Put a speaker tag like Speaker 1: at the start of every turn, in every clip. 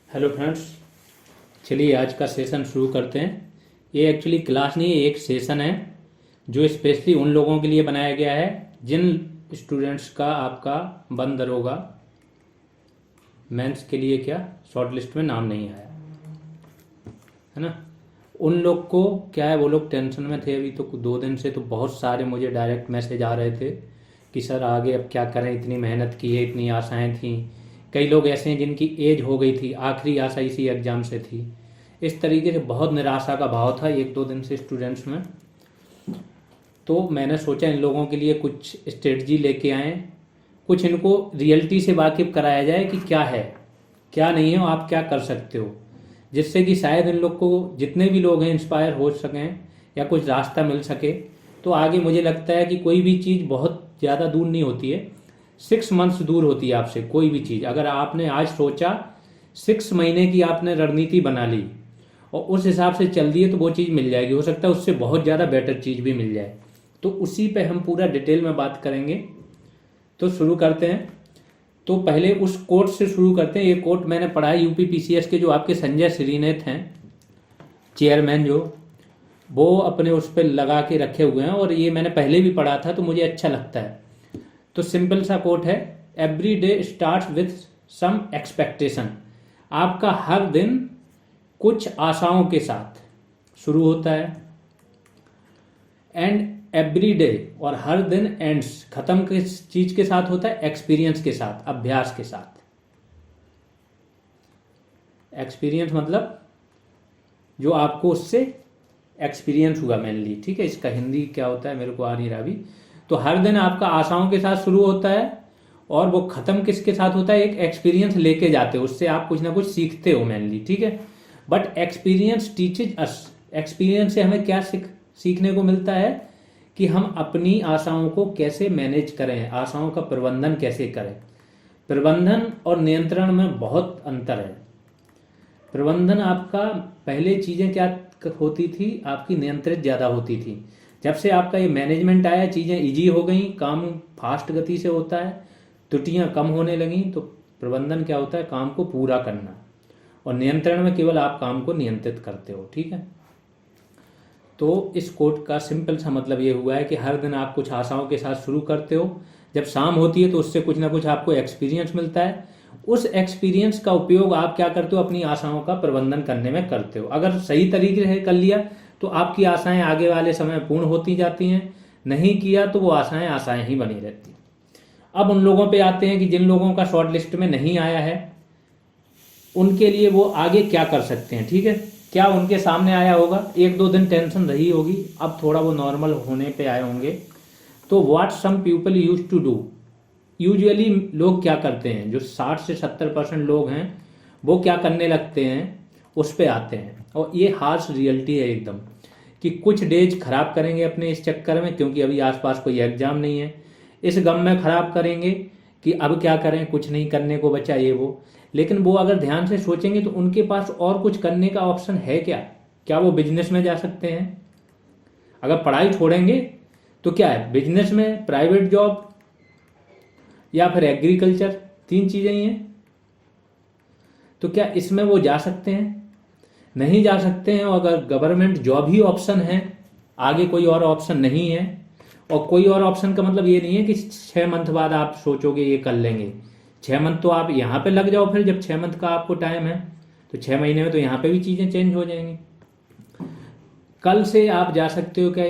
Speaker 1: Hello friends, चलिए आज का सेशन शुरू करते हैं। ये एक्चुअली क्लास नहीं है, एक सेशन है जो स्पेशली उन लोगों के लिए बनाया गया है जिन स्टूडेंट्स का आपका बंद दरोगा मेंस के लिए क्या शॉर्ट लिस्ट में नाम नहीं आया है ना। उन लोग को क्या है, वो लोग टेंशन में थे अभी तो 2 दिन से, तो बहुत सारे मुझे डायरेक्ट मैसेज आ रहे थे कि सर आगे अब क्या करें, इतनी मेहनत की है, इतनी आशाएं थी। कई लोग ऐसे हैं जिनकी एज हो गई थी, आखिरी आशा इसी एग्ज़ाम से थी। इस तरीके से बहुत निराशा का भाव था 1-2 दिन से स्टूडेंट्स में। तो मैंने सोचा इन लोगों के लिए कुछ स्ट्रेटजी लेके आएँ, कुछ इनको रियलिटी से वाकिफ़ कराया जाए कि क्या है क्या नहीं है, आप क्या कर सकते हो, जिससे कि शायद इन लोग को, जितने भी लोग हैं, इंस्पायर हो सकें या कुछ रास्ता मिल सके। तो आगे मुझे लगता है कि कोई भी चीज़ बहुत ज़्यादा दूर नहीं होती है, 6 मंथ्स दूर होती है आपसे कोई भी चीज़। अगर आपने आज सोचा, 6 महीने की आपने रणनीति बना ली और उस हिसाब से चल दिए तो वो चीज़ मिल जाएगी। हो सकता है उससे बहुत ज़्यादा बेटर चीज़ भी मिल जाए। तो उसी पे हम पूरा डिटेल में बात करेंगे। तो शुरू करते हैं। तो पहले उस कोट से शुरू करते हैं। ये कोट मैंने पढ़ा है यूपी पीसीएस के, जो आपके संजय श्रीनेत हैं चेयरमैन, जो वो अपने उस पर लगा के रखे हुए हैं, और ये मैंने पहले भी पढ़ा था तो मुझे अच्छा लगता है। तो सिंपल सा कोट है, every day start with some expectation. आपका हर दिन कुछ आशाओं के साथ शुरू होता है। एंड एवरी डे, और हर दिन एंड्स, खत्म किस चीज के साथ होता है? एक्सपीरियंस के साथ, अभ्यास के साथ। एक्सपीरियंस मतलब जो आपको उससे एक्सपीरियंस हुआ मेनली, ठीक है। इसका हिंदी क्या होता है मेरे को आ नहीं रहा अभी। तो हर दिन आपका आशाओं के साथ शुरू होता है, और वो खत्म किसके साथ होता है? एक एक्सपीरियंस लेके जाते हो, उससे आप कुछ ना कुछ सीखते हो मेनली, ठीक है। But experience teaches us, experience से हमें क्या सीखने को मिलता है कि हम अपनी आशाओं को कैसे मैनेज करें, आशाओं का प्रबंधन कैसे करें। प्रबंधन और नियंत्रण में बहुत अंतर है। प्रबंधन आपका, पहले चीज़ें क्या होती थी आपकी, नियंत्रित ज़्यादा होती थी। जब से आपका ये मैनेजमेंट आया, चीज़ें इजी हो गई, काम फास्ट गति से होता है, त्रुटियां कम होने लगी। तो प्रबंधन क्या होता है? काम को पूरा करना, और नियंत्रण में केवल आप काम को नियंत्रित करते हो, ठीक है। तो इस कोट का सिंपल सा मतलब ये हुआ है कि हर दिन आप कुछ आशाओं के साथ शुरू करते हो, जब शाम होती है तो उससे कुछ ना कुछ आपको एक्सपीरियंस मिलता है। उस एक्सपीरियंस का उपयोग आप क्या करते हो? अपनी आशाओं का प्रबंधन करने में करते हो। अगर सही तरीके से कर लिया तो आपकी आशाएं आगे वाले समय पूर्ण होती जाती हैं, नहीं किया तो वो आशाएं आशाएं ही बनी रहती। अब उन लोगों पे आते हैं कि जिन लोगों का शॉर्ट लिस्ट में नहीं आया है, उनके लिए वो आगे क्या कर सकते हैं, ठीक है। क्या उनके सामने आया होगा? 1-2 दिन टेंशन रही होगी, अब थोड़ा वो नॉर्मल होने पे आए होंगे। तो what some people use to do, usually लोग क्या करते हैं, जो 60 से 70% लोग हैं वो क्या करने लगते हैं, उस पे आते हैं। और ये हार्श रियलिटी है एकदम, कि कुछ डेज खराब करेंगे अपने इस चक्कर में, क्योंकि अभी आसपास कोई एग्जाम नहीं है, इस गम में खराब करेंगे कि अब क्या करें, कुछ नहीं करने को बचा ये वो। लेकिन वो अगर ध्यान से सोचेंगे तो उनके पास और कुछ करने का ऑप्शन है क्या? क्या वो बिजनेस में जा सकते हैं? अगर पढ़ाई छोड़ेंगे तो क्या है, बिजनेस में, प्राइवेट जॉब, या फिर एग्रीकल्चर, 3 चीजें ही हैं। तो क्या इसमें वो जा सकते हैं? नहीं जा सकते हैं। और अगर गवर्नमेंट जॉब ही ऑप्शन है, आगे कोई और ऑप्शन नहीं है, और कोई और ऑप्शन का मतलब ये नहीं है कि 6 मंथ बाद आप सोचोगे ये कर लेंगे। 6 मंथ तो आप यहाँ पे लग जाओ, फिर जब 6 मंथ का आपको टाइम है तो 6 महीने में तो यहाँ पे भी चीज़ें चेंज हो जाएंगी। कल से आप जा सकते हो क्या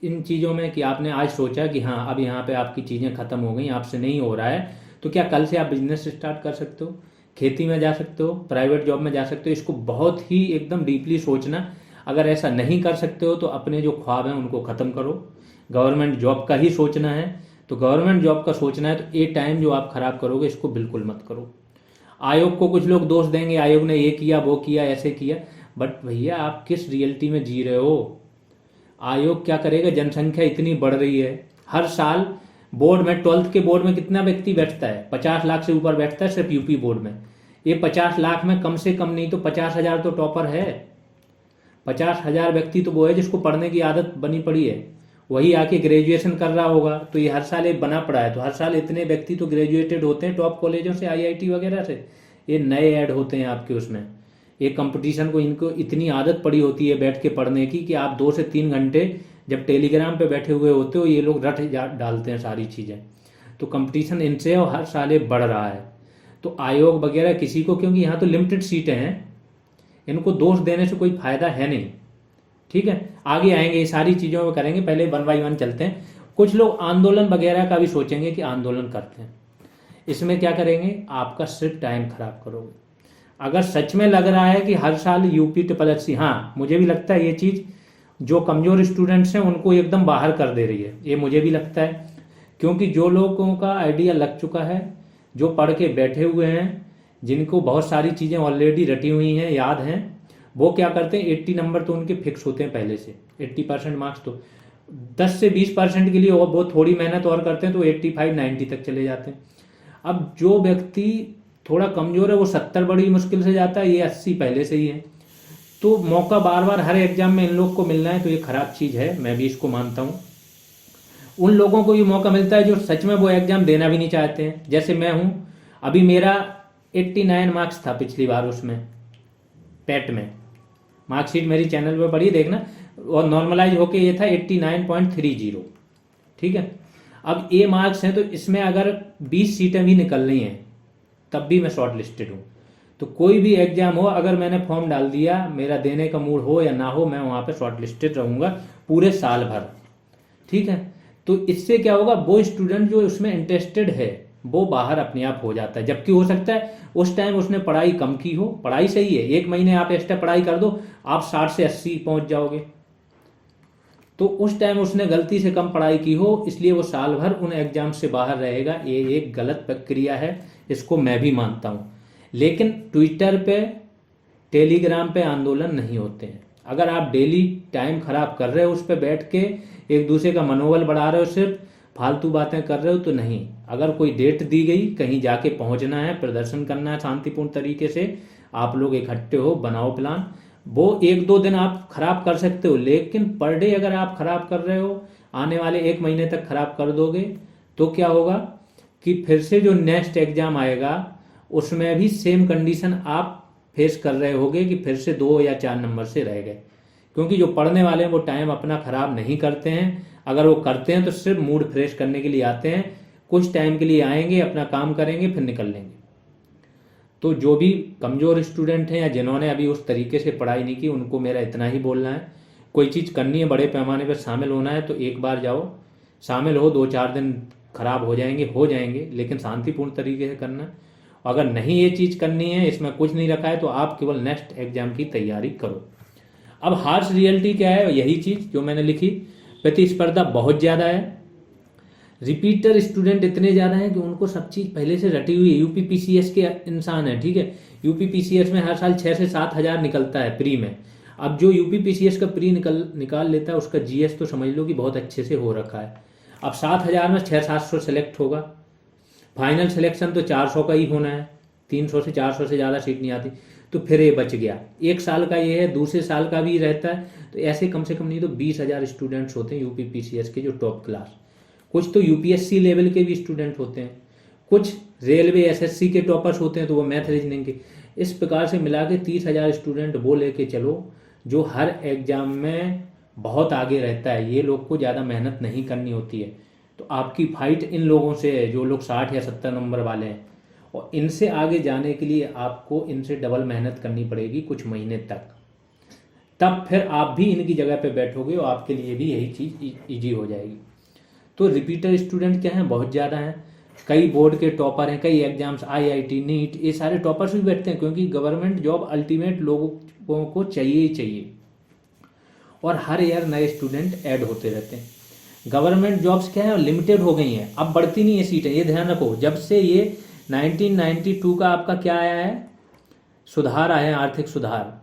Speaker 1: इन चीज़ों में, कि आपने आज सोचा कि हाँ अब यहाँ पे आपकी चीज़ें खत्म हो गई, आपसे नहीं हो रहा है, तो क्या कल से आप बिजनेस स्टार्ट कर सकते हो, खेती में जा सकते हो, प्राइवेट जॉब में जा सकते हो। इसको बहुत ही एकदम डीपली सोचना। अगर ऐसा नहीं कर सकते हो तो अपने जो ख्वाब हैं उनको ख़त्म करो। गवर्नमेंट जॉब का ही सोचना है तो गवर्नमेंट जॉब का सोचना है, तो ये टाइम जो आप खराब करोगे इसको बिल्कुल मत करो। आयोग को कुछ लोग दोष देंगे, आयोग ने ये किया वो किया ऐसे किया, बट भैया आप किस रियलिटी में जी रहे हो? आयोग क्या करेगा? जनसंख्या इतनी बढ़ रही है, हर साल बोर्ड में, 12th के बोर्ड में कितना व्यक्ति बैठता है? 50 लाख से ऊपर बैठता है सिर्फ यूपी बोर्ड में। ये 50 लाख में कम से कम नहीं तो 50,000 तो टॉपर है। 50,000 व्यक्ति तो वो है जिसको पढ़ने की आदत बनी पड़ी है, वही आके ग्रेजुएशन कर रहा होगा। तो ये हर साल एक बना पड़ा है, तो हर साल इतने व्यक्ति तो ग्रेजुएटेड होते हैं टॉप कॉलेजों से, आईआईटी वगैरह से। ये नए ऐड होते हैं आपके उसमें। एक कंपटीशन को इनको इतनी आदत पड़ी होती है बैठ के पढ़ने की कि आप 2 से 3 घंटे जब टेलीग्राम पे बैठे हुए होते हो ये लोग रट डालते हैं सारी चीज़ें। तो कंपटीशन इनसे और हर साल ये बढ़ रहा है। तो आयोग वगैरह किसी को, क्योंकि यहाँ तो लिमिटेड सीटें हैं, इनको दोष देने से कोई फायदा है नहीं। ठीक है, आगे आएंगे ये सारी चीज़ों में करेंगे, पहले 1 बाय 1 चलते हैं। कुछ लोग आंदोलन वगैरह का भी सोचेंगे कि आंदोलन करते हैं, इसमें क्या करेंगे, आपका सिर्फ टाइम खराब करोगे। अगर सच में लग रहा है कि हर साल यूपी SSC, हाँ मुझे भी लगता है ये चीज़ जो कमज़ोर स्टूडेंट्स हैं उनको एकदम बाहर कर दे रही है, ये मुझे भी लगता है। क्योंकि जो लोगों का आइडिया लग चुका है, जो पढ़ के बैठे हुए हैं, जिनको बहुत सारी चीज़ें ऑलरेडी रटी हुई हैं, याद हैं, वो क्या करते हैं 80 नंबर तो उनके फिक्स होते हैं पहले से। 80% मार्क्स तो 10 से 20% के लिए और वो थोड़ी मेहनत और करते हैं तो 85-90 तक चले जाते हैं। अब जो व्यक्ति थोड़ा कमज़ोर है वो 70 बड़ी मुश्किल से जाता है, ये 80 पहले से ही है। तो मौका बार बार हर एग्जाम में इन लोग को मिलना है तो ये खराब चीज़ है, मैं भी इसको मानता हूँ। उन लोगों को ये मौका मिलता है जो सच में वो एग्जाम देना भी नहीं चाहते हैं, जैसे मैं हूँ। अभी मेरा 89 मार्क्स था पिछली बार उसमें पेट में, मार्कशीट मेरी चैनल पे पढ़ी देखना, और नॉर्मलाइज होके ये था 89.30। ठीक है, अब ए मार्क्स हैं तो इसमें अगर 20 सीटें भी निकल रही हैं तब भी मैं शॉर्ट लिस्टेड हूँ। तो कोई भी एग्जाम हो, अगर मैंने फॉर्म डाल दिया, मेरा देने का मूड हो या ना हो, मैं वहाँ पे शॉर्ट लिस्टेड रहूँगा पूरे साल भर। ठीक है, तो इससे क्या होगा, वो स्टूडेंट जो उसमें इंटरेस्टेड है वो बाहर अपने आप हो जाता है। जबकि हो सकता है उस टाइम उसने पढ़ाई कम की हो, पढ़ाई सही है, 1 महीने आप एक्स्ट्रा पढ़ाई कर दो, आप 60 से 80 पहुँच जाओगे। तो उस टाइम उसने गलती से कम पढ़ाई की हो, इसलिए वो साल भर उन एग्जाम से बाहर रहेगा। ये एक गलत प्रक्रिया है, इसको मैं भी मानता हूँ। लेकिन ट्विटर पे, टेलीग्राम पे आंदोलन नहीं होते हैं। अगर आप डेली टाइम खराब कर रहे हो उस पर बैठ के, एक दूसरे का मनोबल बढ़ा रहे हो, सिर्फ फालतू बातें कर रहे हो, तो नहीं। अगर कोई डेट दी गई, कहीं जाके पहुंचना है, प्रदर्शन करना है शांतिपूर्ण तरीके से, आप लोग इकट्ठे हो, बनाओ प्लान। वो 1-2 दिन आप खराब कर सकते हो, लेकिन पर डे अगर आप खराब कर रहे हो, आने वाले 1 महीने तक खराब कर दोगे, तो क्या होगा कि फिर से जो नेक्स्ट एग्जाम आएगा उसमें भी सेम कंडीशन आप फेस कर रहे होगे कि फिर से 2 या 4 नंबर से रह गए। क्योंकि जो पढ़ने वाले हैं वो टाइम अपना खराब नहीं करते हैं। अगर वो करते हैं तो सिर्फ मूड फ्रेश करने के लिए आते हैं, कुछ टाइम के लिए आएंगे, अपना काम करेंगे, फिर निकल लेंगे। तो जो भी कमज़ोर स्टूडेंट हैं या जिन्होंने अभी उस तरीके से पढ़ाई नहीं की, उनको मेरा इतना ही बोलना है, कोई चीज़ करनी है, बड़े पैमाने पर शामिल होना है तो एक बार जाओ, शामिल हो, 2-4 दिन खराब हो जाएंगे, लेकिन शांतिपूर्ण तरीके से करना। अगर नहीं ये चीज़ करनी है, इसमें कुछ नहीं रखा है, तो आप केवल नेक्स्ट एग्जाम की तैयारी करो। अब हार्श रियलिटी क्या है, यही चीज़ जो मैंने लिखी, प्रतिस्पर्धा बहुत ज़्यादा है, रिपीटर स्टूडेंट इतने ज़्यादा हैं कि उनको सब चीज़ पहले से रटी हुई है। यूपी PCS के इंसान है, ठीक है, यूपी PCS में हर साल 6 से 7 हज़ार निकलता है प्री में। अब जो यूपी PCS का प्री निकाल लेता है, उसका GS तो समझ लो कि बहुत अच्छे से हो रखा है। अब 7,000 में 600-700 सेलेक्ट होगा, फाइनल सिलेक्शन तो 400 का ही होना है, 300 से 400 से ज़्यादा सीट नहीं आती, तो फिर ये बच गया। 1 साल का ये है, दूसरे साल का भी रहता है, तो ऐसे कम से कम नहीं तो 20,000 स्टूडेंट्स होते हैं यूपी PCS के जो टॉप क्लास। कुछ तो UPSC लेवल के भी स्टूडेंट होते हैं, कुछ रेलवे SSC के टॉपर्स होते हैं, तो वो मैथ रीजनिंग के। इस प्रकार से मिला के 30,000 स्टूडेंट वो लेके चलो जो हर एग्जाम में बहुत आगे रहता है। ये लोग को ज़्यादा मेहनत नहीं करनी होती है। तो आपकी फाइट इन लोगों से है जो लोग 60 या 70 नंबर वाले हैं, और इनसे आगे जाने के लिए आपको इनसे डबल मेहनत करनी पड़ेगी कुछ महीने तक। तब फिर आप भी इनकी जगह पे बैठोगे और आपके लिए भी यही चीज़ ईजी हो जाएगी। तो रिपीटर स्टूडेंट क्या हैं, बहुत ज़्यादा हैं। कई बोर्ड के टॉपर हैं, कई एग्जाम्स, IIT, नीट, ये सारे टॉपर्स भी बैठते हैं, क्योंकि गवर्नमेंट जॉब अल्टीमेट लोगों को चाहिए ही चाहिए, और हर ईयर नए स्टूडेंट ऐड होते रहते हैं। गवर्नमेंट जॉब्स क्या है, लिमिटेड हो गई हैं, अब बढ़ती नहीं है सीटें, ये ध्यान रखो। जब से ये 1992 का आपका क्या आया है, सुधार आया है, आर्थिक सुधार,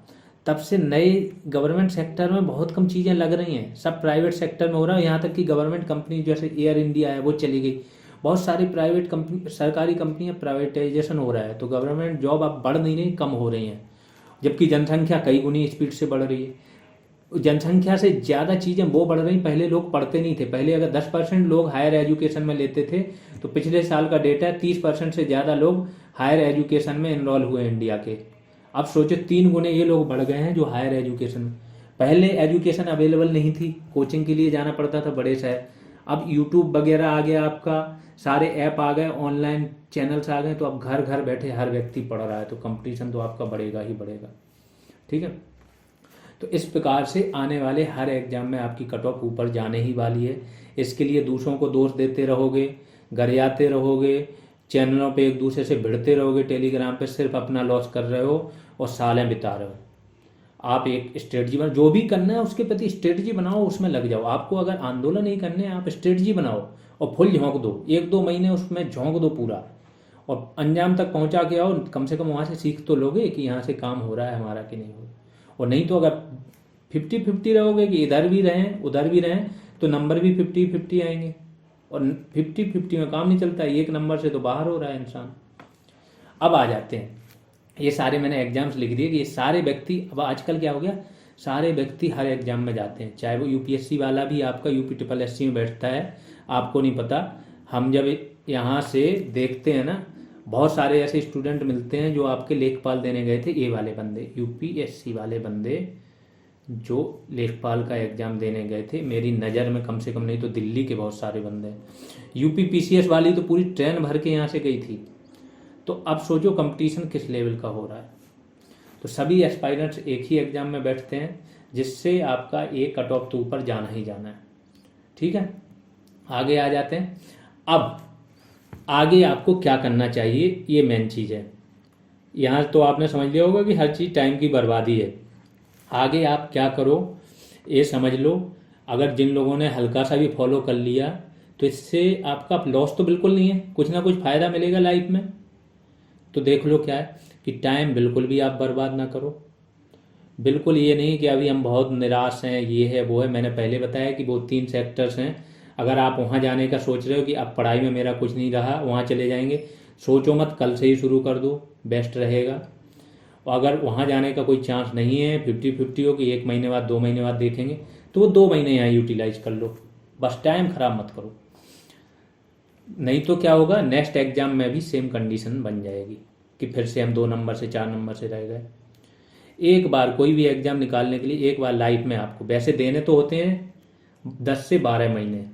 Speaker 1: तब से नए गवर्नमेंट सेक्टर में बहुत कम चीज़ें लग रही हैं, सब प्राइवेट सेक्टर में हो रहा है। यहाँ तक कि गवर्नमेंट कंपनी जैसे एयर इंडिया है वो चली गई, बहुत सारी प्राइवेट कंपनी, सरकारी कंपनियाँ प्राइवेटाइजेशन हो रहा है, तो गवर्नमेंट जॉब अब बढ़ नहीं रही, कम हो रही हैं। जबकि जनसंख्या कई गुनी स्पीड से बढ़ रही है। जनसंख्या से ज़्यादा चीज़ें वो बढ़ रही, पहले लोग पढ़ते नहीं थे। पहले अगर 10% लोग हायर एजुकेशन में लेते थे, तो पिछले साल का डेटा 30% से ज़्यादा लोग हायर एजुकेशन में इनरोल हुए इंडिया के। अब सोचो 3 गुने ये लोग बढ़ गए हैं जो हायर एजुकेशन में। पहले एजुकेशन अवेलेबल नहीं थी, कोचिंग के लिए जाना पड़ता था बड़े शहर। अब यूट्यूब वगैरह आ गया आपका, सारे ऐप आ गए, ऑनलाइन चैनल्स आ गए, तो अब घर घर बैठे हर व्यक्ति पढ़ रहा है, तो कंपटीशन तो आपका बढ़ेगा ही बढ़ेगा। ठीक है, तो इस प्रकार से आने वाले हर एग्जाम में आपकी कट ऑफ ऊपर जाने ही वाली है। इसके लिए दूसरों को दोष देते रहोगे, गरियाते रहोगे, चैनलों पे एक दूसरे से भिड़ते रहोगे, टेलीग्राम पे सिर्फ अपना लॉस कर रहे हो और सालें बिता रहे हो। आप एक स्ट्रेटजी बना, जो भी करना है उसके प्रति स्ट्रेटजी बनाओ, उसमें लग जाओ। आपको अगर आंदोलन नहीं करने हैं, आप स्ट्रेटजी बनाओ और फुल झोंक दो, 1-2 महीने उसमें झोंक दो पूरा, और अंजाम तक पहुंचा के आओ। कम से कम वहाँ से सीख तो लोगे कि यहाँ से काम हो रहा है हमारा कि नहीं हो रहा। और नहीं तो अगर 50-50 रहोगे कि इधर भी रहें उधर भी रहें, तो नंबर भी 50-50 आएंगे, और 50-50 में काम नहीं चलता, 1 नंबर से तो बाहर हो रहा है इंसान। अब आ जाते हैं, ये सारे मैंने एग्जाम्स लिख दिए कि ये सारे व्यक्ति, अब आजकल क्या हो गया, सारे व्यक्ति हर एग्जाम में जाते हैं, चाहे वो यूपीएससी वाला भी आपका यूपी में बैठता है, आपको नहीं पता। हम जब यहाँ से देखते हैं ना, बहुत सारे ऐसे स्टूडेंट मिलते हैं जो आपके लेखपाल देने गए थे, ये वाले बंदे, यूपीएससी वाले बंदे जो लेखपाल का एग्ज़ाम देने गए थे, मेरी नज़र में कम से कम नहीं तो दिल्ली के बहुत सारे बंदे हैं। यूपी पीसीएस वाली तो पूरी ट्रेन भर के यहाँ से गई थी। तो अब सोचो कंपटीशन किस लेवल का हो रहा है। तो सभी एस्पायरेंट्स एक ही एग्ज़ाम में बैठते हैं, जिससे आपका एक कट ऑफ तो ऊपर जाना ही जाना है। ठीक है, आगे आ जाते हैं। अब आगे आपको क्या करना चाहिए, ये मेन चीज़ है। यहाँ तो आपने समझ लिया होगा कि हर चीज़ टाइम की बर्बादी है। आगे आप क्या करो ये समझ लो। अगर जिन लोगों ने हल्का सा भी फॉलो कर लिया, तो इससे आपका लॉस तो बिल्कुल नहीं है, कुछ ना कुछ फ़ायदा मिलेगा लाइफ में। तो देख लो क्या है कि टाइम बिल्कुल भी आप बर्बाद ना करो। बिल्कुल ये नहीं कि अभी हम बहुत निराश हैं, ये है वो है। मैंने पहले बताया कि वो 3 सेक्टर्स हैं। अगर आप वहाँ जाने का सोच रहे हो कि अब पढ़ाई में मेरा कुछ नहीं रहा, वहाँ चले जाएंगे, सोचो मत, कल से ही शुरू कर दो, बेस्ट रहेगा। और अगर वहाँ जाने का कोई चांस नहीं है, 50-50 हो कि 1 महीने बाद 2 महीने बाद देखेंगे, तो वो 2 महीने यहाँ यूटिलाइज कर लो, बस टाइम ख़राब मत करो। नहीं तो क्या होगा, नेक्स्ट एग्जाम में भी सेम कंडीशन बन जाएगी कि फिर से हम 2 नंबर से 4 नंबर से रह गए। एक बार कोई भी एग्ज़ाम निकालने के लिए एक बार लाइफ में आपको वैसे देने तो होते हैं 10 से 12 महीने,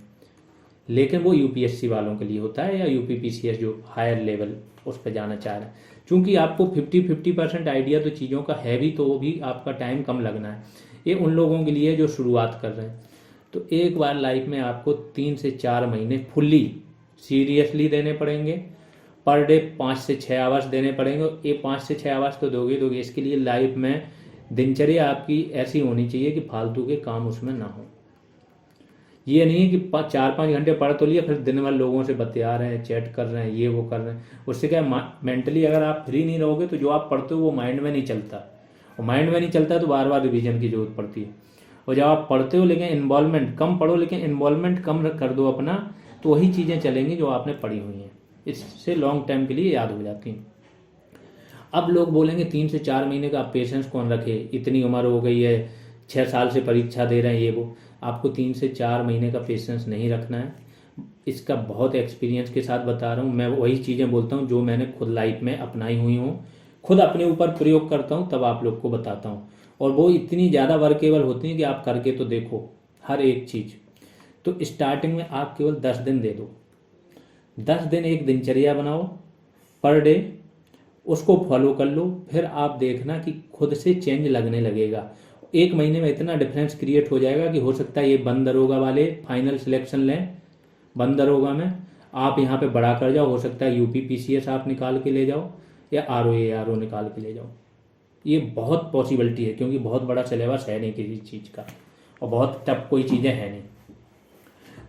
Speaker 1: लेकिन वो यूपीएससी वालों के लिए होता है, या यूपी पीसीएस जो हायर लेवल उस पर जाना चाह रहे हैं। चूँकि आपको 50-50% आइडिया तो चीज़ों का है भी, तो वो भी आपका टाइम कम लगना है। ये उन लोगों के लिए जो शुरुआत कर रहे हैं। तो एक बार लाइफ में आपको 3 से 4 महीने फुल्ली सीरियसली देने पड़ेंगे। पर डे 5 से 6 आवर्स देने पड़ेंगे। ये 5 से 6 आवर्स तो दोगे। इसके लिए लाइफ में दिनचर्या आपकी ऐसी होनी चाहिए कि फालतू के काम उसमें ना हो। ये नहीं है कि 4-5 घंटे पढ़ तो लिया, फिर दिन भर लोगों से बतिया रहे हैं, चैट कर रहे हैं, ये वो कर रहे हैं। उससे क्या है, मेंटली अगर आप फ्री नहीं रहोगे तो जो आप पढ़ते हो वो माइंड में नहीं चलता, और माइंड में नहीं चलता तो बार बार रिवीजन की जरूरत पड़ती है। और जब आप पढ़ते हो लेकिन इन्वॉल्वमेंट कम पढ़ो, लेकिन इन्वॉल्वमेंट कम कर दो अपना, तो वही चीज़ें चलेंगी जो आपने पढ़ी हुई हैं, इससे लॉन्ग टाइम के लिए याद हो जाती हैं। अब लोग बोलेंगे 3 से 4 महीने का पेशेंस कौन रखे, इतनी उम्र हो गई है, 6 साल से परीक्षा दे रहे हैं, ये वो। आपको 3 से 4 महीने का पेशेंस नहीं रखना है। इसका बहुत एक्सपीरियंस के साथ बता रहा हूँ, मैं वही चीज़ें बोलता हूँ जो मैंने खुद लाइफ में अपनाई हुई हूँ, खुद अपने ऊपर प्रयोग करता हूँ, तब आप लोग को बताता हूँ। और वो इतनी ज़्यादा वर्केबल होती हैं कि आप करके तो देखो हर एक चीज़। तो स्टार्टिंग में आप केवल 10 दिन दे दो, 10 दिन एक दिनचर्या बनाओ पर डे, उसको फॉलो कर लो। फिर आप देखना कि खुद से चेंज लगने लगेगा। 1 महीने में इतना डिफरेंस क्रिएट हो जाएगा कि हो सकता है ये बंद दरोगा वाले फाइनल सिलेक्शन लें, बंद दरोगा में आप यहाँ पे बढ़ा कर जाओ। हो सकता है यूपी पीसीएस आप निकाल के ले जाओ, या आरओ निकाल के ले जाओ। ये बहुत पॉसिबिलिटी है, क्योंकि बहुत बड़ा सिलेबस है नहीं किसी चीज़ का, और बहुत टफ कोई चीज़ें हैं नहीं।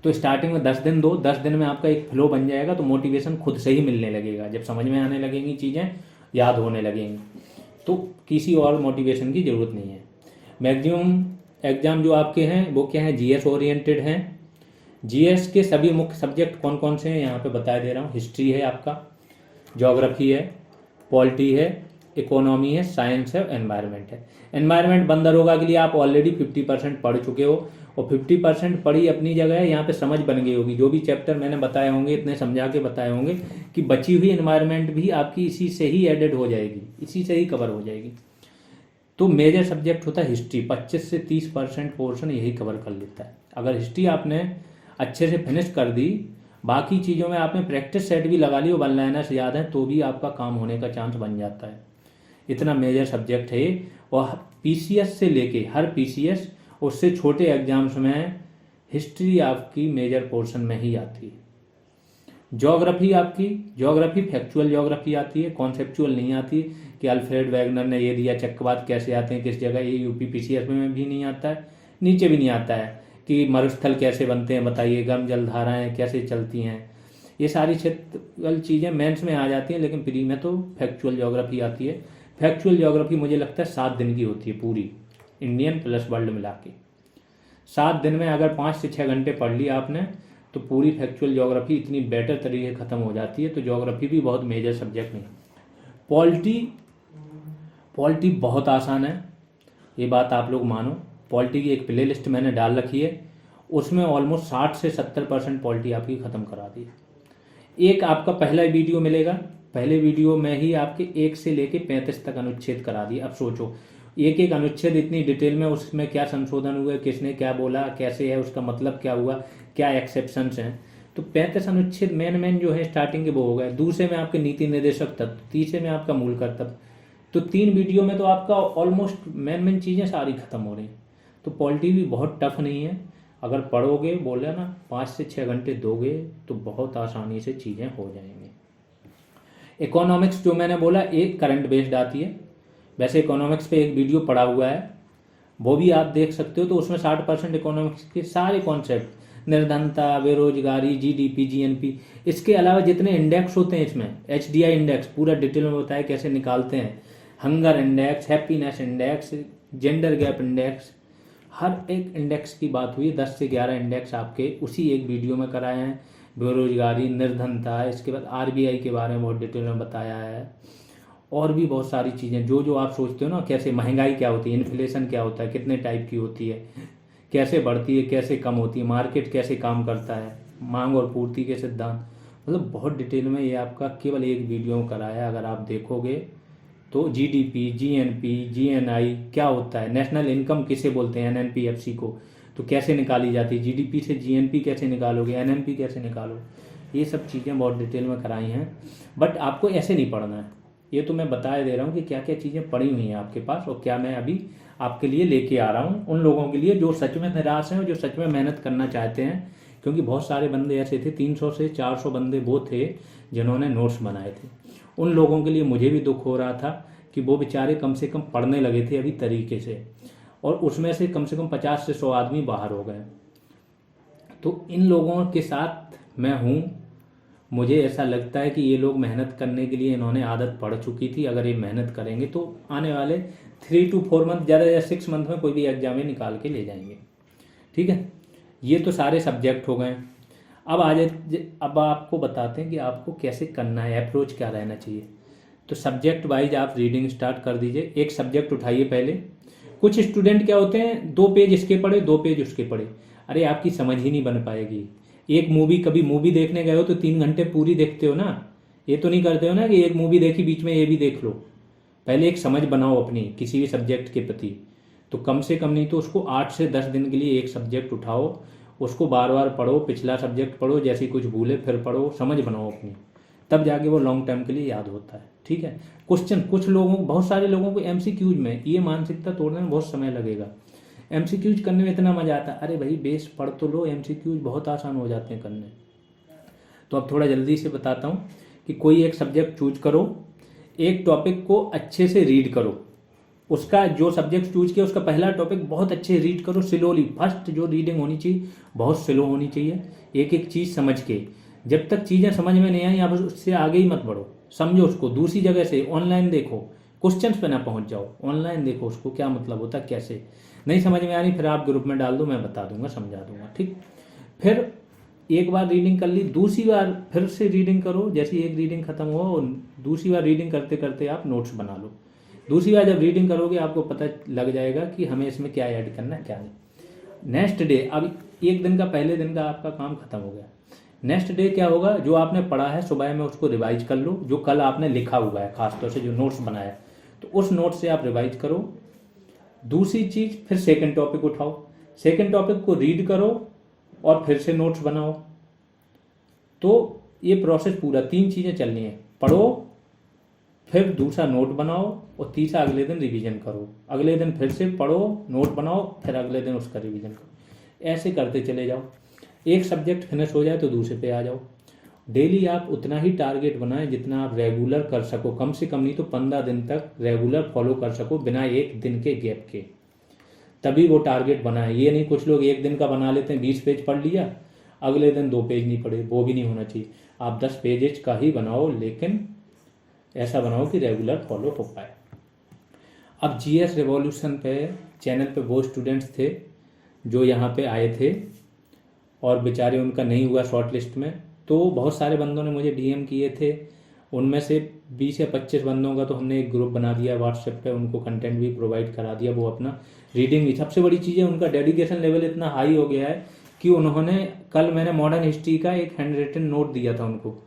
Speaker 1: तो स्टार्टिंग में 10 दिन दो, 10 दिन में आपका एक फ्लो बन जाएगा, तो मोटिवेशन खुद से ही मिलने लगेगा। जब समझ में आने लगेंगी चीज़ें, याद होने लगेंगी, तो किसी और मोटिवेशन की ज़रूरत नहीं है। मैक्सिमम एग्ज़ाम जो आपके हैं वो क्या है, जीएस ओरिएंटेड हैं। जीएस के सभी मुख्य सब्जेक्ट कौन कौन से हैं यहाँ पे बता दे रहा हूँ। हिस्ट्री है आपका, ज्योग्राफी है, पॉलिटी है, इकोनॉमी है, साइंस है, एनवायरनमेंट है। एनवायरनमेंट बंद दरोगा के लिए आप ऑलरेडी 50% पढ़ चुके हो, और 50% पढ़ी अपनी जगह है, यहाँ पे समझ बन गई होगी। जो भी चैप्टर मैंने बताए होंगे इतने समझा के बताए होंगे कि बची हुई एनवायरनमेंट भी आपकी इसी से ही एडेड हो जाएगी, इसी से ही कवर हो जाएगी। तो मेजर सब्जेक्ट होता है हिस्ट्री, 25 से 30% पोर्शन यही कवर कर लेता है। अगर हिस्ट्री आपने अच्छे से फिनिश कर दी, बाकी चीज़ों में आपने प्रैक्टिस सेट भी लगा ली, वो 1 लाइनर्स याद है, तो भी आपका काम होने का चांस बन जाता है। इतना मेजर सब्जेक्ट है। और पीसीएस से लेके हर पीसीएस उससे छोटे एग्जाम्स में हिस्ट्री आपकी मेजर पोर्शन में ही आती है। ज्योग्राफी फैक्चुअल ज्योग्राफी आती है, कॉन्सेप्चुअल नहीं आती कि अल्फ्रेड वैगनर ने ये दिया, चक्रवात कैसे आते हैं किस जगह, ये यूपी पीसीएस में भी नहीं आता है, नीचे भी नहीं आता है कि मरुस्थल कैसे बनते हैं बताइए, गर्म जलधाराएं कैसे चलती हैं। ये सारी क्षेत्रफल चीज़ें मेंस में आ जाती हैं, लेकिन प्री में तो फैक्चुअल ज्योग्राफी आती है। फैक्चुअल ज्योग्राफी मुझे लगता है 7 दिन की होती है पूरी, इंडियन प्लस वर्ल्ड मिला के। 7 दिन में अगर 5 से 6 घंटे पढ़ लिया आपने तो पूरी फैक्चुअल ज्योग्राफी इतनी बेटर तरीके से ख़त्म हो जाती है। तो ज्योग्राफी भी बहुत मेजर सब्जेक्ट नहीं। पॉलिटी बहुत आसान है, ये बात आप लोग मानो। पॉलिटी की एक प्ले लिस्ट मैंने डाल रखी है, उसमें ऑलमोस्ट 60 से 70% पॉलिटी आपकी ख़त्म करा दी है। एक आपका पहला वीडियो मिलेगा, पहले वीडियो में ही आपके 1 से लेके 35 तक अनुच्छेद करा दिए। अब सोचो एक एक अनुच्छेद इतनी डिटेल में, उसमें क्या संशोधन हुए, किसने क्या बोला, कैसे है, उसका मतलब क्या हुआ, क्या एक्सेप्शंस हैं। तो 35 अनुच्छेद मेन जो है स्टार्टिंग के वो हो गए। दूसरे में आपके नीति निर्देशक तत्व, तीसरे में आपका मूल कर्तव्य। तो 3 वीडियो में तो आपका ऑलमोस्ट मेन चीज़ें सारी खत्म हो रही हैं। तो पॉलिटी भी बहुत टफ नहीं है, अगर पढ़ोगे, बोले ना 5 से 6 घंटे दोगे तो बहुत आसानी से चीज़ें हो जाएंगी। इकोनॉमिक्स जो मैंने बोला एक करंट बेस्ड आती है। वैसे इकोनॉमिक्स पे एक वीडियो पड़ा हुआ है, वो भी आप देख सकते हो। तो उसमें 60% इकोनॉमिक्स के सारे कॉन्सेप्ट, निर्धनता, बेरोजगारी, जीडीपी, जीएनपी, इसके अलावा जितने इंडेक्स होते हैं इसमें, एचडीआई इंडेक्स पूरा डिटेल में बताया कैसे निकालते हैं, hunger index, happiness index, gender gap index, हर एक इंडेक्स की बात हुई। 10 से 11 इंडेक्स आपके उसी एक वीडियो में कराए हैं। बेरोजगारी, निर्धनता, इसके बाद आरबीआई के बारे में बहुत डिटेल में बताया है, और भी बहुत सारी चीज़ें जो आप सोचते हो ना, कैसे महंगाई क्या होती है, इन्फ्लेशन क्या होता है, कितने टाइप की होती है, कैसे बढ़ती है, कैसे कम होती है, मार्केट कैसे काम करता है, मांग और पूर्ति के सिद्धांत, मतलब बहुत डिटेल में ये आपका केवल एक वीडियो में कराया है। अगर आप देखोगे तो जीडीपी, जीएनपी, जीएनआई क्या होता है, नेशनल इनकम किसे बोलते हैं, एनएनपीएफसी को, तो कैसे निकाली जाती है, जीडीपी से जीएनपी कैसे निकालोगे, एनएनपी कैसे निकालोगे, ये सब चीज़ें बहुत डिटेल में कराई हैं। बट आपको ऐसे नहीं पढ़ना है, ये तो मैं बता दे रहा हूँ कि क्या क्या चीज़ें पड़ी हुई हैं आपके पास, और क्या मैं अभी आपके लिए लेके आ रहा हूँ उन लोगों के लिए जो सच में निराश हैं और जो सच में मेहनत करना चाहते हैं। क्योंकि बहुत सारे बंदे ऐसे थे, 300 से 400 बंदे वो थे जिन्होंने नोट्स बनाए थे। उन लोगों के लिए मुझे भी दुख हो रहा था कि वो बेचारे कम से कम पढ़ने लगे थे अभी तरीके से, और उसमें से कम 50 से 100 आदमी बाहर हो गए। तो इन लोगों के साथ मैं हूँ। मुझे ऐसा लगता है कि ये लोग मेहनत करने के लिए इन्होंने आदत पड़ चुकी थी। अगर ये मेहनत करेंगे तो आने वाले 3 to 4 मंथ, ज़्यादा या 6 मंथ में कोई भी एग्जाम निकाल के ले जाएंगे। ठीक है, ये तो सारे सब्जेक्ट हो गए। अब आपको बताते हैं कि आपको कैसे करना है, अप्रोच क्या रहना चाहिए। तो सब्जेक्ट वाइज आप रीडिंग स्टार्ट कर दीजिए। एक सब्जेक्ट उठाइए पहले। कुछ स्टूडेंट क्या होते हैं, 2 पेज इसके पढ़े, 2 पेज उसके पढ़े, अरे आपकी समझ ही नहीं बन पाएगी। एक मूवी, कभी मूवी देखने गए हो तो 3 घंटे पूरी देखते हो ना, ये तो नहीं करते हो ना कि एक मूवी देखी बीच में ये भी देख लो। पहले एक समझ बनाओ अपनी किसी भी सब्जेक्ट के प्रति। तो कम से कम नहीं तो उसको 8 से 10 दिन के लिए एक सब्जेक्ट उठाओ, उसको बार बार पढ़ो, पिछला सब्जेक्ट पढ़ो, जैसे कुछ भूले फिर पढ़ो, समझ बनाओ अपनी, तब जाके वो लॉन्ग टर्म के लिए याद होता है। ठीक है, क्वेश्चन बहुत सारे लोगों को एमसीक्यूज में ये मानसिकता तोड़ने में बहुत समय लगेगा। एमसीक्यूज करने में इतना मजा आता है, अरे भाई बेस पढ़ तो लो, एमसीक्यूज बहुत आसान हो जाते हैं करने। तो अब थोड़ा जल्दी से बताता हूँ कि कोई एक सब्जेक्ट चूज करो, एक टॉपिक को अच्छे से रीड करो। उसका जो सब्जेक्ट चूज किया उसका पहला टॉपिक बहुत अच्छे रीड करो, स्लोली। फर्स्ट जो रीडिंग होनी चाहिए बहुत स्लो होनी चाहिए, एक एक चीज़ समझ के। जब तक चीज़ें समझ में नहीं आई आप उससे आगे ही मत बढ़ो, समझो उसको। दूसरी जगह से ऑनलाइन देखो, क्वेश्चंस पे ना पहुंच जाओ, ऑनलाइन देखो उसको क्या मतलब होता है, कैसे। नहीं समझ में आ रही फिर आप ग्रुप में डाल दो, मैं बता दूंगा, समझा दूंगा। ठीक, फिर एक बार रीडिंग कर ली, दूसरी बार फिर से रीडिंग करो। जैसे एक रीडिंग खत्म हो और दूसरी बार रीडिंग करते करते आप नोट्स बना लो। दूसरी बार जब रीडिंग करोगे आपको पता लग जाएगा कि हमें इसमें क्या ऐड करना है क्या नहीं। नेक्स्ट डे, अब एक दिन का, पहले दिन का आपका काम खत्म हो गया। नेक्स्ट डे क्या होगा, जो आपने पढ़ा है सुबह में उसको रिवाइज कर लो, जो कल आपने लिखा हुआ है खासतौर से जो नोट्स बनाया है, तो उस नोट से आप रिवाइज करो। दूसरी चीज, फिर सेकंड टॉपिक उठाओ, सेकंड टॉपिक को रीड करो और फिर से नोट्स बनाओ। तो ये प्रोसेस पूरा 3 चीजें चलनी है, पढ़ो, फिर दूसरा नोट बनाओ और तीसरा अगले दिन रिवीजन करो। अगले दिन फिर से पढ़ो, नोट बनाओ, फिर अगले दिन उसका रिवीजन करो। ऐसे करते चले जाओ। एक सब्जेक्ट फिनिश हो जाए तो दूसरे पे आ जाओ। डेली आप उतना ही टारगेट बनाएं जितना आप रेगुलर कर सको, कम से कम नहीं तो 15 दिन तक रेगुलर फॉलो कर सको बिना एक दिन के गैप के, तभी वो टारगेट बनाए। ये नहीं कुछ लोग एक दिन का बना लेते हैं, 20 पेज पढ़ लिया, अगले दिन 2 पेज नहीं पढ़े, वो भी नहीं होना चाहिए। आप 10 पेजेज का ही बनाओ, लेकिन ऐसा बनाओ कि रेगुलर फॉलो हो पाए। अब जीएस रिवॉल्यूशन पे चैनल पे वो स्टूडेंट्स थे जो यहाँ पे आए थे और बेचारे उनका नहीं हुआ शॉर्ट लिस्ट में, तो बहुत सारे बंदों ने मुझे डीएम किए थे। उनमें से 20 या 25 बंदों का तो हमने एक ग्रुप बना दिया व्हाट्सएप पे, उनको कंटेंट भी प्रोवाइड करा दिया। वो अपना रीडिंग भी, सबसे बड़ी चीज़ है उनका डेडिकेशन लेवल इतना हाई हो गया है कि उन्होंने, कल मैंने मॉडर्न हिस्ट्री का एक हैंड रिटन नोट दिया था उनको,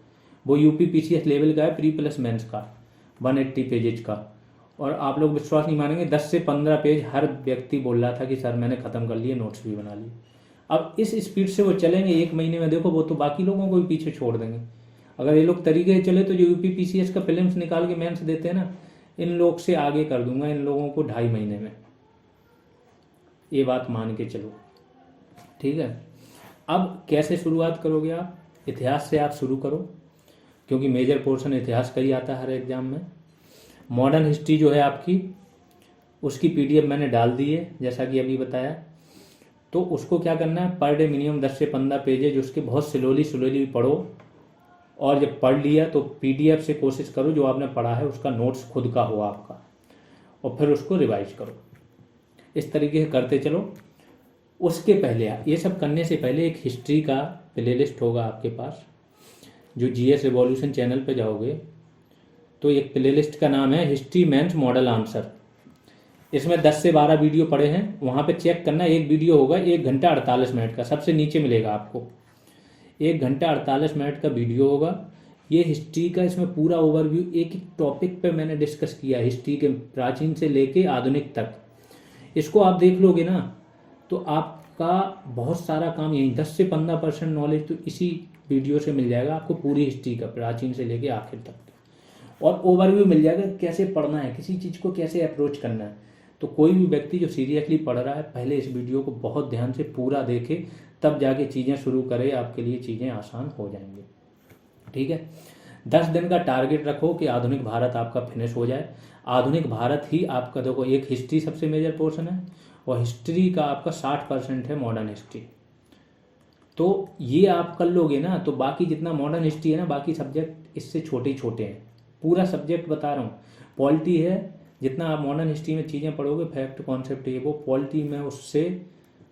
Speaker 1: वो यूपी पीसीएस लेवल का है, प्री प्लस मेंस का, 180 पेजेज का। और आप लोग विश्वास नहीं मानेंगे, 10 से 15 पेज हर व्यक्ति बोल रहा था कि सर मैंने ख़त्म कर लिए, नोट्स भी बना लिए। अब इस स्पीड से वो चलेंगे 1 महीने में, देखो वो तो बाकी लोगों को भी पीछे छोड़ देंगे। अगर ये लोग तरीके से चले तो जो यूपी पीसीएस का प्रीलिम्स निकाल के मेंस देते हैं ना, इन लोग से आगे कर दूंगा इन लोगों को 2.5 महीने में, ये बात मान के चलो, ठीक है। अब कैसे शुरुआत करोगे आप? इतिहास से आप शुरू करो, क्योंकि मेजर पोर्शन इतिहास का ही आता है हर एग्जाम में। मॉडर्न हिस्ट्री जो है आपकी, उसकी पीडीएफ मैंने डाल दी है जैसा कि अभी बताया। तो उसको क्या करना है, पर डे मिनिमम 10 से 15 पेजेज उसके बहुत स्लोली पढ़ो, और जब पढ़ लिया तो पीडीएफ से कोशिश करो जो आपने पढ़ा है उसका नोट्स खुद का हो आपका, और फिर उसको रिवाइज करो। इस तरीके से करते चलो। उसके पहले, ये सब करने से पहले एक हिस्ट्री का प्लेलिस्ट होगा आपके पास, जो जीएस रिवॉल्यूशन चैनल पे जाओगे तो एक प्लेलिस्ट का नाम है हिस्ट्री मेंस मॉडल आंसर। इसमें 10 से 12 वीडियो पड़े हैं, वहाँ पे चेक करना। एक वीडियो होगा 1 घंटा 48 मिनट का, सबसे नीचे मिलेगा आपको, 1 घंटा 48 मिनट का वीडियो होगा। ये हिस्ट्री का, इसमें पूरा ओवरव्यू एक एक टॉपिक पे मैंने डिस्कस किया, हिस्ट्री के प्राचीन से लेके आधुनिक तक। इसको आप देख लोगे ना तो आपका बहुत सारा काम यही, 10 से 15% नॉलेज तो इसी वीडियो से मिल जाएगा आपको, पूरी हिस्ट्री का प्राचीन से लेके आखिर तक। और ओवरव्यू मिल जाएगा कैसे पढ़ना है, किसी चीज़ को कैसे अप्रोच करना है। तो कोई भी व्यक्ति जो सीरियसली पढ़ रहा है पहले इस वीडियो को बहुत ध्यान से पूरा देखे, तब जाके चीज़ें शुरू करे, आपके लिए चीज़ें आसान हो जाएंगी, ठीक है। 10 दिन का टारगेट रखो कि आधुनिक भारत आपका फिनिश हो जाए। आधुनिक भारत ही आपका, देखो एक हिस्ट्री सबसे मेजर पोर्शन है और हिस्ट्री का आपका 60% है मॉडर्न हिस्ट्री। तो ये आप कर लोगे ना तो बाकी जितना मॉडर्न हिस्ट्री है ना, बाकी सब्जेक्ट इससे छोटे छोटे हैं। पूरा सब्जेक्ट बता रहा हूँ, पॉलिटी है, जितना आप मॉडर्न हिस्ट्री में चीज़ें पढ़ोगे, फैक्ट कॉन्सेप्ट ये वो, पॉलिटी में उससे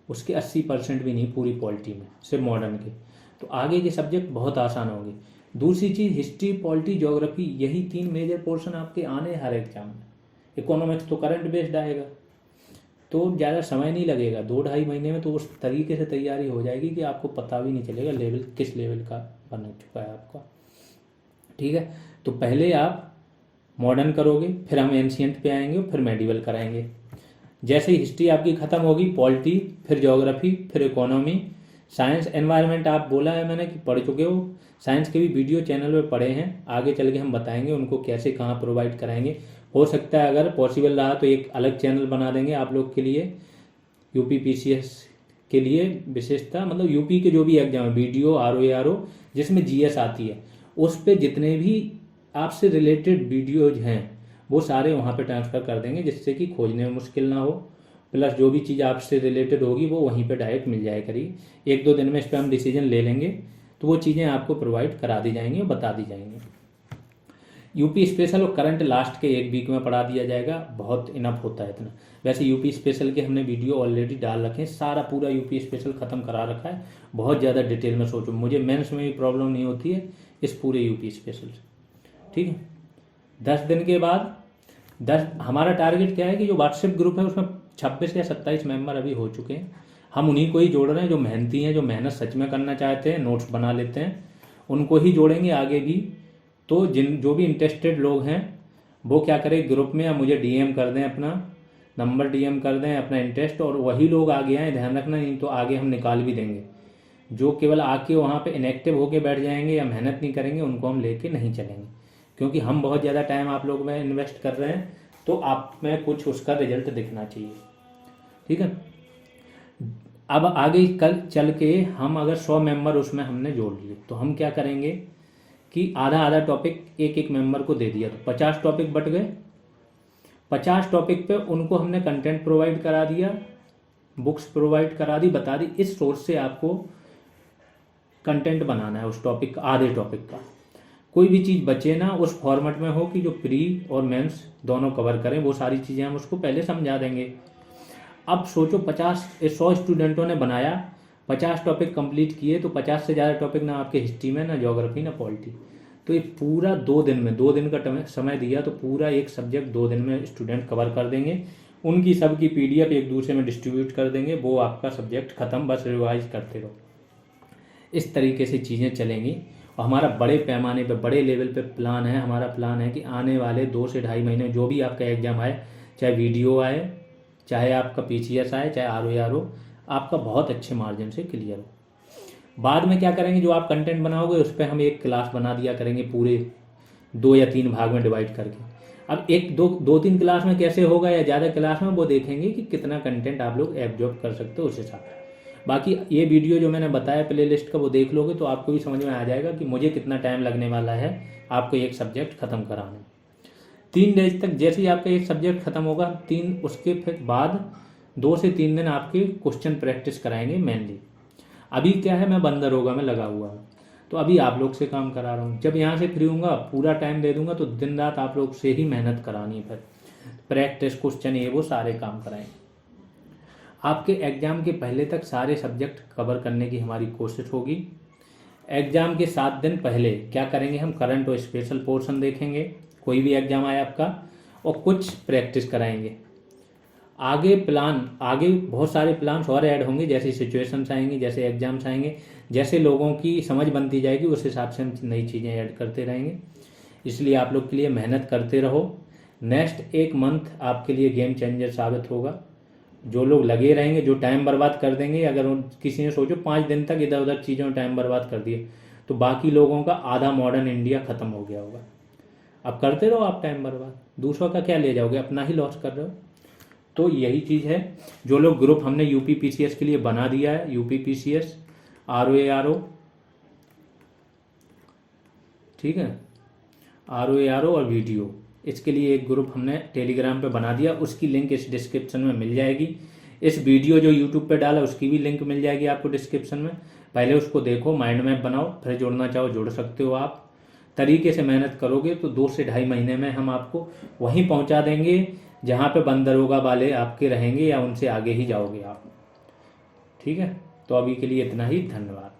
Speaker 1: उसके 80% भी नहीं पूरी पॉलिटी में, सिर्फ मॉडर्न के। तो आगे के सब्जेक्ट बहुत आसान होंगे। दूसरी चीज़, हिस्ट्री, पॉलिटी, ज्योग्राफी, यही 3 मेजर पोर्शन आपके आने हर एग्जाम में। इकोनॉमिक्स तो करंट बेस्ड आएगा, तो ज़्यादा समय नहीं लगेगा, 2-2.5 महीने में तो उस तरीके से तैयारी हो जाएगी कि आपको पता भी नहीं चलेगा लेवल किस लेवल का बन चुका है आपका, ठीक है। तो पहले आप मॉडर्न करोगे, फिर हम एंशिएंट पे आएंगे, फिर मेडिवल कराएंगे। जैसे ही हिस्ट्री आपकी खत्म होगी, पॉलिटी, फिर ज्योग्राफी, फिर इकोनॉमी, साइंस, एनवायरनमेंट आप बोला है मैंने कि पढ़ चुके हो। साइंस के भी वीडियो चैनल पे पढ़े हैं, आगे चल के हम बताएंगे उनको कैसे कहाँ प्रोवाइड कराएंगे। हो सकता है अगर पॉसिबल रहा तो एक अलग चैनल बना देंगे आप लोग के लिए, यूपी पीसीएस के लिए विशेषता, मतलब यूपी के जो भी एग्जाम है, वीडियो RO जिसमें जीएस आती है, उस पर जितने भी आपसे रिलेटेड वीडियोज हैं वो सारे वहाँ पे ट्रांसफ़र कर देंगे, जिससे कि खोजने में मुश्किल ना हो। प्लस जो भी चीज़ आपसे रिलेटेड होगी वो वहीं पे डायरेक्ट मिल जाए करेगी। 1-2 दिन में इस पर हम डिसीजन ले लेंगे तो वो चीज़ें आपको प्रोवाइड करा दी जाएंगी और बता दी जाएंगी। यूपी स्पेशल और करंट लास्ट के 1 वीक में पढ़ा दिया जाएगा, बहुत इनफ होता है इतना। वैसे यूपी स्पेशल के हमने वीडियो ऑलरेडी डाल रखे हैं, सारा पूरा यूपी स्पेशल ख़त्म करा रखा है, बहुत ज़्यादा डिटेल में सोचो, मुझे मेंस में भी प्रॉब्लम नहीं होती है इस पूरे यूपी स्पेशल से, ठीक है। 10 दिन के बाद हमारा टारगेट क्या है कि जो व्हाट्सएप ग्रुप है उसमें 26 या 27 मेंबर अभी हो चुके हैं। हम उन्हीं को ही जोड़ रहे हैं जो मेहनती हैं, जो मेहनत सच में करना चाहते हैं, नोट्स बना लेते हैं, उनको ही जोड़ेंगे आगे भी। तो जो भी इंटरेस्टेड लोग हैं वो क्या करें, ग्रुप में या मुझे डीएम कर दें, अपना नंबर डीएम कर दें, अपना इंटरेस्ट, और वही लोग आगे आएँ। ध्यान रखना, नहीं तो आगे हम निकाल भी देंगे। जो केवल आके वहाँ पे इनएक्टिव होके बैठ जाएंगे या मेहनत नहीं करेंगे, उनको हम लेके नहीं चलेंगे, क्योंकि हम बहुत ज़्यादा टाइम आप लोग में इन्वेस्ट कर रहे हैं, तो आप में कुछ उसका रिजल्ट दिखना चाहिए। ठीक है। अब आगे कल चल के हम अगर 100 मेंबर उसमें हमने जोड़ लिए, तो हम क्या करेंगे कि आधा आधा टॉपिक एक एक मेंबर को दे दिया, तो 50 टॉपिक बट गए। 50 टॉपिक पे उनको हमने कंटेंट प्रोवाइड करा दिया, बुक्स प्रोवाइड करा दी, बता दी इस सोर्स से आपको कंटेंट बनाना है उस टॉपिक का, आधे टॉपिक का। कोई भी चीज़ बचे ना उस फॉर्मेट में हो कि जो प्री और मेंस दोनों कवर करें, वो सारी चीज़ें हम उसको पहले समझा देंगे। अब सोचो 100 स्टूडेंटों ने बनाया, 50 टॉपिक कंप्लीट किए, तो 50 से ज़्यादा टॉपिक ना आपके हिस्ट्री में, ना ज्योग्राफी, ना पॉलिटी। तो ये पूरा 2 दिन में, 2 दिन का समय दिया, तो पूरा एक सब्जेक्ट 2 दिन में स्टूडेंट कवर कर देंगे। उनकी सबकी PDF एक दूसरे में डिस्ट्रीब्यूट कर देंगे, वो आपका सब्जेक्ट ख़त्म, बस रिवाइज करते रहो। इस तरीके से चीज़ें चलेंगी। और हमारा बड़े पैमाने पे, बड़े लेवल पे प्लान है। हमारा प्लान है कि आने वाले 2 से 2.5 महीने जो भी आपका एग्ज़ाम आए, चाहे वीडियो आए, चाहे आपका PCS आए, चाहे ROE आपका बहुत अच्छे मार्जिन से क्लियर हो। बाद में क्या करेंगे, जो आप कंटेंट बनाओगे उस पर हम एक क्लास बना दिया करेंगे, पूरे 2 या 3 भाग में डिवाइड करके। अब 2-3 क्लास में कैसे होगा या ज़्यादा क्लास में, वो देखेंगे कि कितना कंटेंट आप लोग एब्जॉर्ब कर सकते हो उस हिसाब से। बाकी ये वीडियो जो मैंने बताया प्लेलिस्ट का, वो देख लोगे तो आपको भी समझ में आ जाएगा कि मुझे कितना टाइम लगने वाला है आपको एक सब्जेक्ट ख़त्म कराने। 3 डेज तक जैसे ही आपका एक सब्जेक्ट ख़त्म होगा, उसके फिर बाद 2 से 3 दिन आपके क्वेश्चन प्रैक्टिस कराएंगे मेनली। अभी क्या है, मैं बंदरोगा में लगा हुआ हूँ, तो अभी आप लोग से काम करा रहा हूँ। जब यहाँ से फ्री हूँगा, पूरा टाइम दे दूंगा, तो दिन रात आप लोग से ही मेहनत करानी है, फिर प्रैक्टिस, क्वेश्चन, ये वो सारे काम कराएंगे। आपके एग्ज़ाम के पहले तक सारे सब्जेक्ट कवर करने की हमारी कोशिश होगी। एग्ज़ाम के 7 दिन पहले क्या करेंगे, हम करंट और स्पेशल पोर्शन देखेंगे, कोई भी एग्ज़ाम आए आपका, और कुछ प्रैक्टिस कराएंगे। आगे बहुत सारे प्लान्स और ऐड होंगे, जैसे सिचुएशंस आएंगे, जैसे एग्जाम्स आएंगे, जैसे लोगों की समझ बनती जाएगी, उस हिसाब से हम नई चीज़ें ऐड करते रहेंगे। इसलिए आप लोग के लिए मेहनत करते रहो। नेक्स्ट 1 मंथ आपके लिए गेम चेंजर साबित होगा। जो लोग लगे रहेंगे, जो टाइम बर्बाद कर देंगे, अगर किसी ने सोचो 5 दिन तक इधर उधर चीज़ों में टाइम बर्बाद कर दिए, तो बाकी लोगों का आधा मॉडर्न इंडिया ख़त्म हो गया होगा। अब करते रहो आप टाइम बर्बाद, दूसरों का क्या ले जाओगे, अपना ही लॉस कर रहे हो। तो यही चीज़ है। जो लोग ग्रुप हमने यूपी PCS के लिए बना दिया है, यूपी PCS, ROE ठीक है, ROE और वीडियो, इसके लिए एक ग्रुप हमने टेलीग्राम पे बना दिया, उसकी लिंक इस डिस्क्रिप्शन में मिल जाएगी। इस वीडियो जो यूट्यूब पे डाला उसकी भी लिंक मिल जाएगी आपको डिस्क्रिप्शन में। पहले उसको देखो, माइंड मैप बनाओ, फिर जुड़ना चाहो जुड़ सकते हो। आप तरीके से मेहनत करोगे तो 2 से 2.5 महीने में हम आपको वहीं पहुंचा देंगे जहाँ पे बंदरोगा वाले आपके रहेंगे, या उनसे आगे ही जाओगे आप। ठीक है, तो अभी के लिए इतना ही, धन्यवाद।